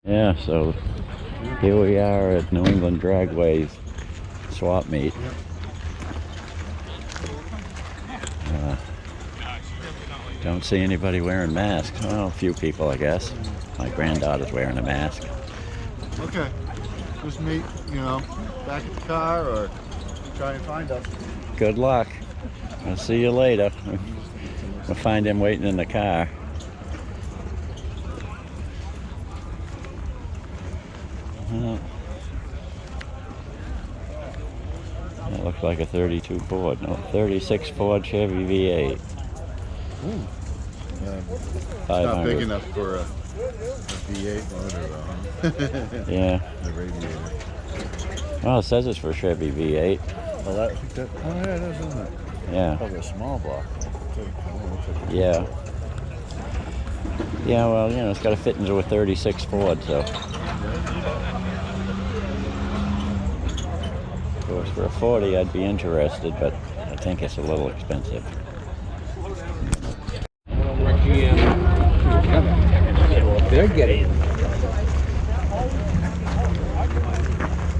Yeah, so here we are at New England Dragway's swap meet. Don't see anybody wearing masks. Well, a few people, I guess. My granddaughter's wearing a mask. Okay. Just meet, back at the car or try and find us. Good luck. I'll see you later. We'll find him waiting in the car. That looks like a 32 Ford. No, 36 Ford Chevy V8. Ooh. It's not big enough for a V8 motor though. Yeah. The radiator. Well, it says it's for Chevy V8. Oh, yeah, it is, isn't it? Yeah. Probably a small block. Yeah. Yeah, well, it's got to fit into a 36 Ford, so. Of course, for a 40, I'd be interested, but I think it's a little expensive. They're getting it.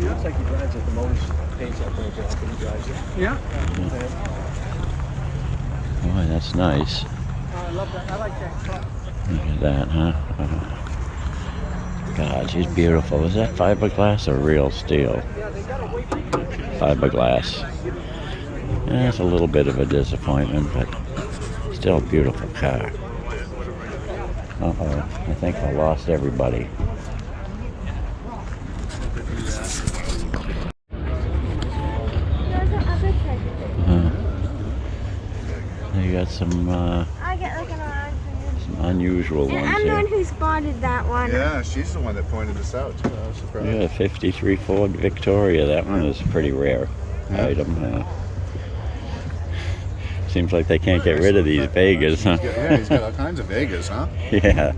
Looks like he drives at the most pace up there. Yeah. Boy, that's nice. I love that. I like that. Look at that, huh? God, she's beautiful. Is that fiberglass or real steel? Fiberglass. Yeah, it's a little bit of a disappointment, but still a beautiful car. Uh-oh, I think I lost everybody. You got some, I get like an orange. some unusual ones I'm the here. one who spotted that one. Yeah, she's the one that pointed this out too. I was surprised. Yeah, 53 Ford Victoria. That one is a pretty rare item. Seems like they can't get rid of these Vegas, huh? Yeah, he's got all kinds of Vegas, huh? Yeah.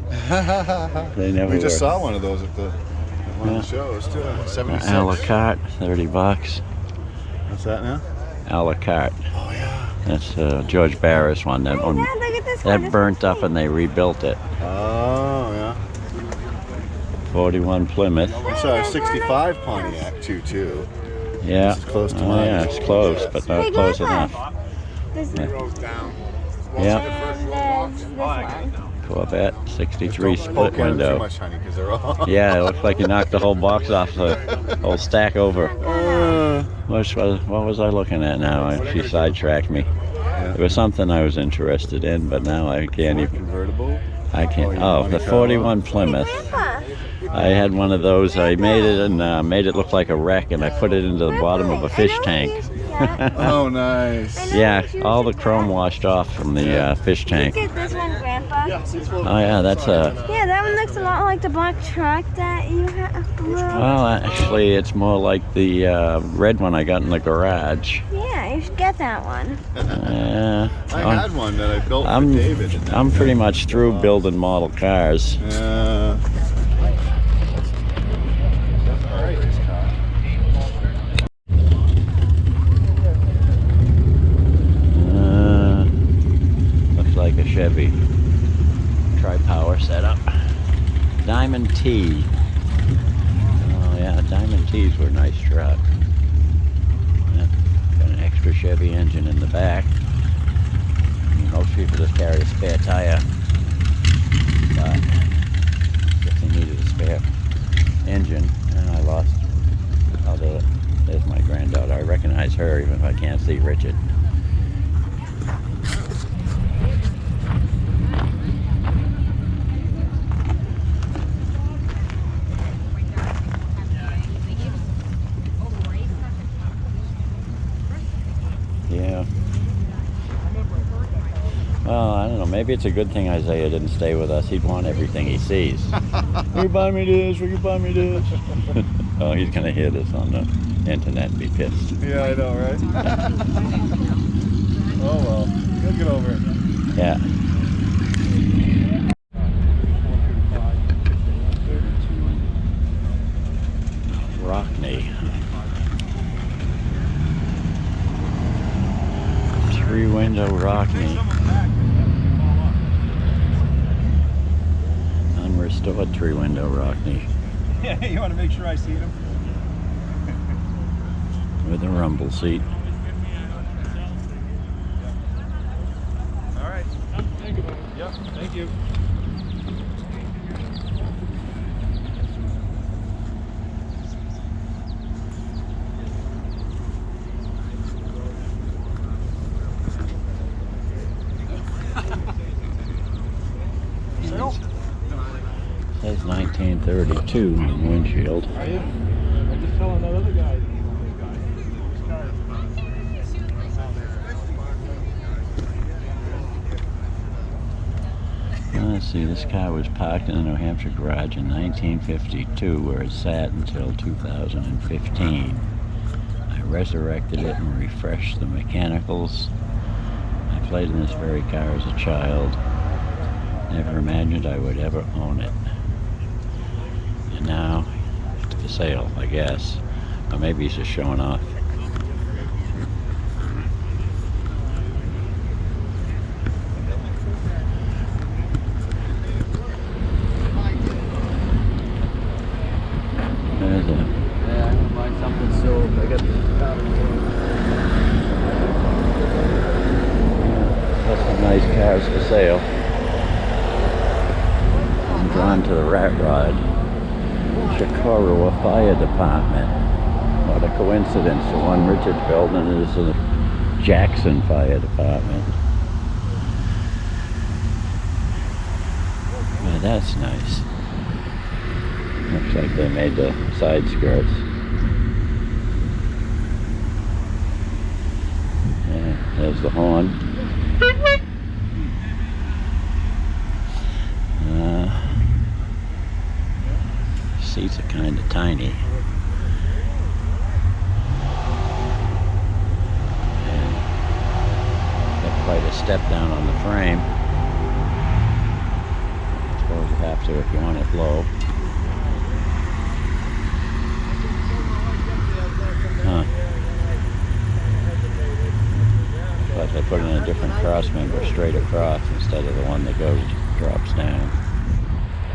They never We just were. saw one of those at one of the shows too. 76. A la carte, $30. What's that now? A la carte. Oh yeah. That's George Barris one. That one Look at this one. that burnt up and they rebuilt it. Oh yeah. 41 Plymouth. I saw a 65 Pontiac too. Yeah. This is close to Oh, mine. yeah, it's close, but not Hey, close Grandpa. enough. This Yeah. and this one. Corvette, 63 Don't split poke at them window. too much, honey, because they're all. Yeah, it looks like you knocked the whole box off the whole stack over. What was I looking at now? She sidetracked me. It was something I was interested in, but now I can't even. Convertible. I can't. Oh, the 41 Plymouth. Grandpa. I had one of those. I made it and made it look like a wreck, and I put it into the bottom of a fish tank. Oh, nice. Yeah, all the chrome washed off from the fish tank. Look at this one, Grandpa. Oh yeah, that's a. Yeah, that one looks a lot like the black truck that you have. Well, actually, it's more like the red one I got in the garage. Yeah, you should get that one. I had one that I built for David. And I'm pretty much through building model cars. Yeah. Looks like a Chevy tri-power setup. Diamond T. Oh yeah, Diamond T's were a nice truck. Yeah, got an extra Chevy engine in the back. Most people just carry a spare tire, but I guess they needed a spare engine, and I lost. Oh, there's my granddaughter. I recognize her even if I can't see Richard. Yeah. Well, I don't know. Maybe it's a good thing Isaiah didn't stay with us. He'd want everything he sees. Will you buy me this? Will you buy me this? Oh, he's going to hear this on the internet and be pissed. Yeah, I know, right? Oh, well. He'll get over it. Yeah. Rockney. 3-window Rockney. Unrestored 3-window Rockney. Yeah, you want to make sure I see them? With a rumble seat. All right. Thank you. Yep, thank you. Says 1932 on the windshield. Are you? I just telling that other guy. Let's see, this car was parked in a New Hampshire garage in 1952 where it sat until 2015. I resurrected it and refreshed the mechanicals. I played in this very car as a child. Never imagined I would ever own it. And now it's for sale, I guess. Or maybe he's just showing off. There's a Yeah, I'm gonna buy something so I got That's some nice cars for sale. I'm drawn to the rat rod. Chicorowa Fire Department. What a coincidence. The one Richard's building is the Jackson Fire Department. Yeah, that's nice. Looks like they made the side skirts. Yeah, there's the horn. Seats are kind of tiny. And got quite a step down on the frame. I suppose you have to if you want it low. Huh. But they put in a different cross member straight across instead of the one that drops down.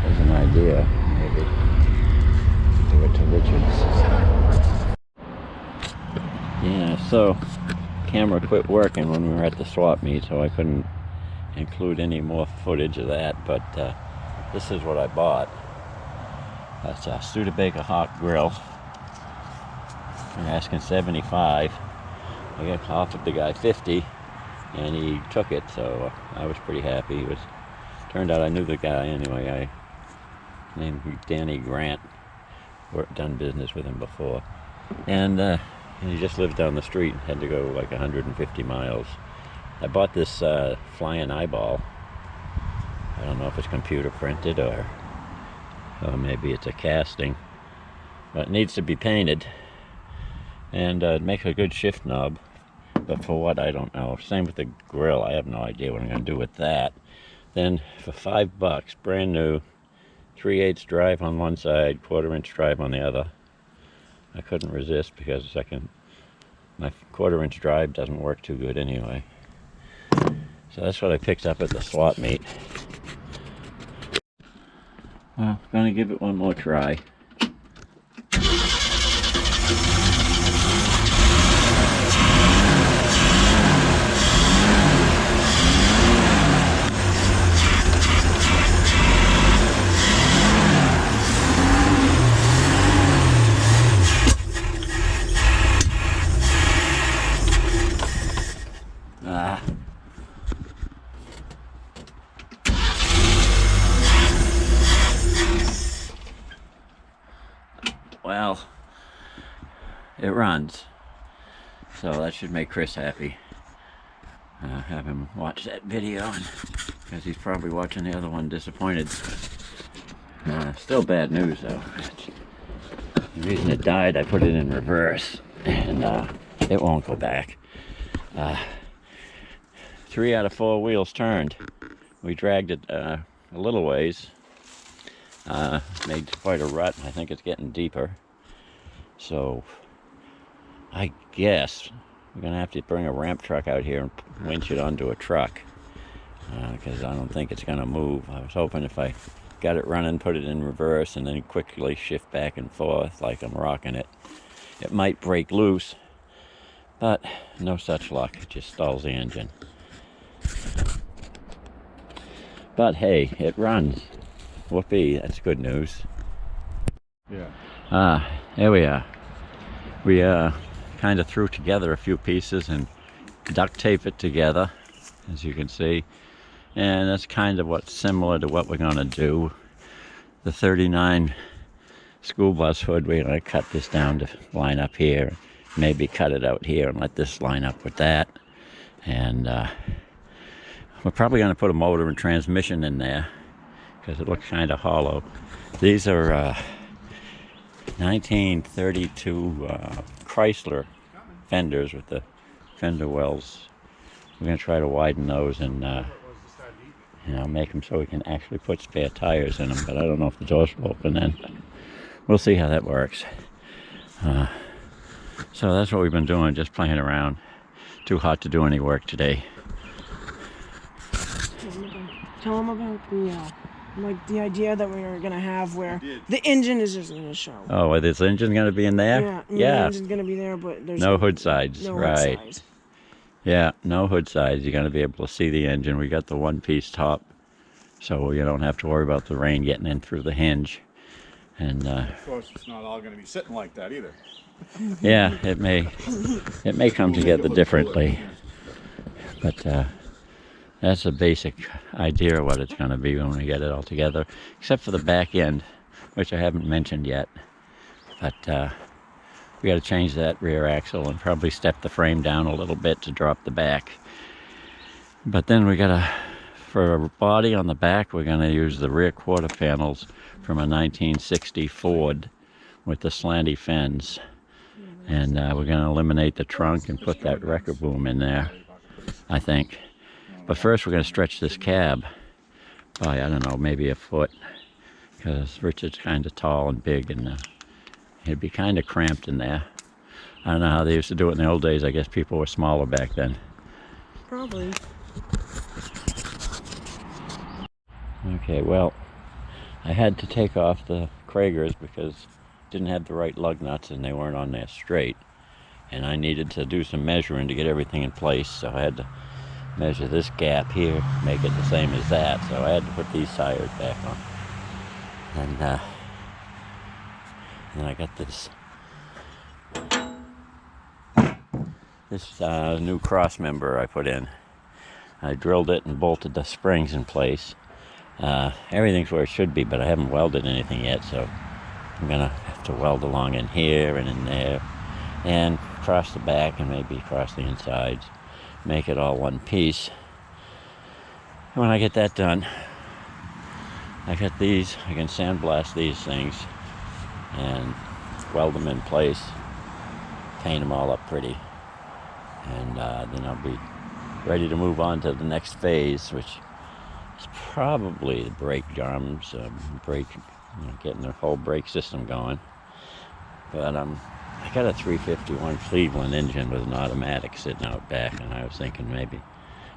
There's an idea, maybe. Do it to Richards. Yeah, so camera quit working when we were at the swap meet, so I couldn't include any more footage of that, but this is what I bought. That's a Studebaker hot grill. They're asking $75. I got offered the guy $50, and he took it, so I was pretty happy. Turned out I knew the guy anyway. Named Danny Grant. Done business with him before, and he just lived down the street. Had to go like 150 miles. I bought this flying eyeball. I don't know if it's computer printed or maybe it's a casting, but it needs to be painted, and it makes a good shift knob, but for what, I don't know. Same with the grill. I have no idea what I'm going to do with that. Then for $5, brand new, 3/8 drive on one side, 1/4 inch drive on the other. I couldn't resist because my 1/4 inch drive doesn't work too good anyway. So that's what I picked up at the swap meet. Well, gonna give it one more try. Well, it runs, so that should make Chris happy. Have him watch that video, because he's probably watching the other one disappointed. Still bad news though. The reason it died, I put it in reverse, and it won't go back. 3 out of 4 wheels turned. We dragged it a little ways. Made quite a rut. I think it's getting deeper. So I guess we're gonna have to bring a ramp truck out here and winch it onto a truck, because I don't think it's gonna move. I was hoping if I got it running, put it in reverse, and then quickly shift back and forth like I'm rocking it. It might break loose, but no such luck. It just stalls the engine. But hey, it runs. Whoopee, that's good news. Yeah. There we are. We kind of threw together a few pieces and duct tape it together, as you can see. And that's kind of what's similar to what we're going to do. The 39 school bus hood, we're going to cut this down to line up here. Maybe cut it out here and let this line up with that. And we're probably going to put a motor and transmission in there because it looks kind of hollow. These are 1932 Chrysler fenders with the fender wells. We're going to try to widen those and make them so we can actually put spare tires in them, but I don't know if the doors will open then. We'll see how that works. So that's what we've been doing, just playing around. Too hot to do any work today. Tell them about the idea that we were gonna have where the engine is just gonna show. Oh, is this engine gonna be in there? Yeah, the engine's gonna be there, but there's no hood sides. No right. hood sides. Yeah, no hood sides. You're gonna be able to see the engine. We got the one-piece top, so you don't have to worry about the rain getting in through the hinge. And Of course, it's not all going to be sitting like that either. yeah, it may come together differently, but that's a basic idea of what it's going to be when we get it all together, except for the back end, which I haven't mentioned yet. But we got to change that rear axle and probably step the frame down a little bit to drop the back. But then we got to, for a body on the back, we're going to use the rear quarter panels from a 1960 Ford with the slanty fends. And we're going to eliminate the trunk and put that wrecker boom in there, I think. But first we're going to stretch this cab by, I don't know, maybe a foot, because Richard's kind of tall and big, and it'd be kind of cramped in there. I don't know how they used to do it in the old days. I guess people were smaller back then. Probably. Okay, well, I had to take off the Kragers because I didn't have the right lug nuts and they weren't on there straight. And I needed to do some measuring to get everything in place, so I had to measure this gap here, make it the same as that. So I had to put these tires back on. And then I got this new cross member I put in. I drilled it and bolted the springs in place. Everything's where it should be, but I haven't welded anything yet, so I'm gonna have to weld along in here and in there and across the back and maybe across the insides, make it all one piece. And when I get that done, I got these, I can sandblast these things and weld them in place, paint them all up pretty, and then I'll be ready to move on to the next phase, which is probably the brake arms, getting the whole brake system going. But I got a 351 Cleveland engine with an automatic sitting out back, and I was thinking maybe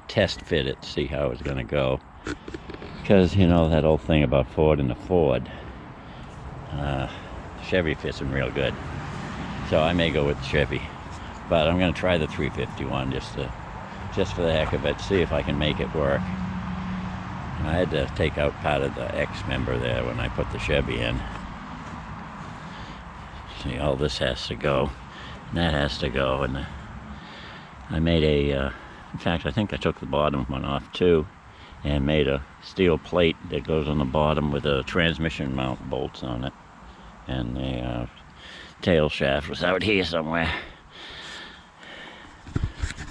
test fit it to see how it was going to go. Because, you know, that old thing about Ford and the Ford, Chevy fits them real good. So I may go with Chevy. But I'm going to try the 351 just for the heck of it, see if I can make it work. And I had to take out part of the X member there when I put the Chevy in. See, all this has to go, and that has to go, and I made in fact, I think I took the bottom one off too, and made a steel plate that goes on the bottom with a transmission mount bolts on it, and the tail shaft was out here somewhere.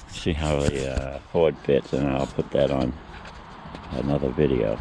See how the Ford fits, and I'll put that on another video.